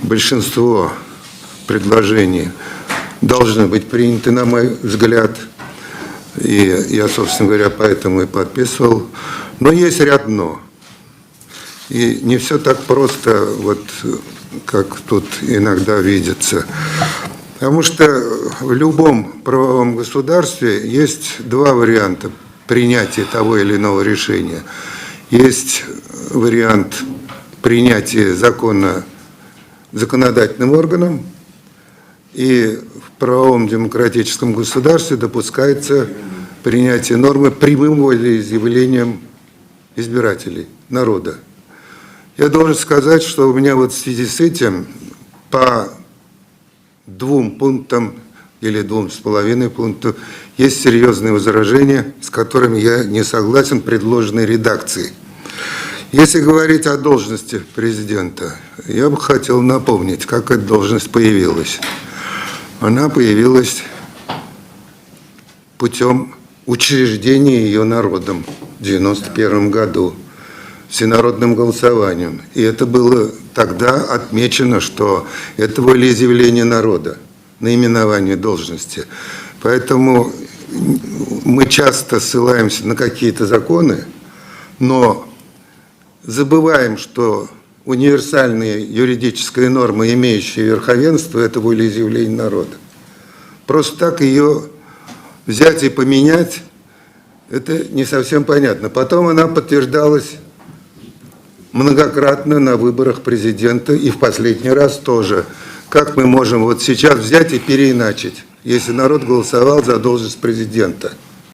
Большинство предложений должны быть приняты, на мой взгляд. И я, собственно говоря, поэтому и подписывал. Но есть ряд «но». И не все так просто, вот как тут иногда видится. Потому что в любом правовом государстве есть два варианта принятия того или иного решения. Есть вариант принятия закона законодательным органом, и в правовом демократическом государстве допускается принятие нормы прямым волеизъявлением избирателей, народа. Я должен сказать, что у меня вот в связи с этим по 2 пунктам или 2,5 пунктам есть серьезные возражения, с которыми я не согласен предложенной редакции. Если говорить о должности президента, я бы хотел напомнить, как эта должность появилась. Она появилась путем учреждения ее народом в 1991 году, всенародным голосованием. И это было тогда отмечено, что это волеизъявление народа, наименование должности. Поэтому мы часто ссылаемся на какие-то законы, но забываем, что универсальная юридическая норма, имеющая верховенство, это волеизъявление народа. Просто так ее взять и поменять, это не совсем понятно. Потом она подтверждалась многократно на выборах президента и в последний раз тоже. Как мы можем вот сейчас взять и переиначить, если народ голосовал за должность президента?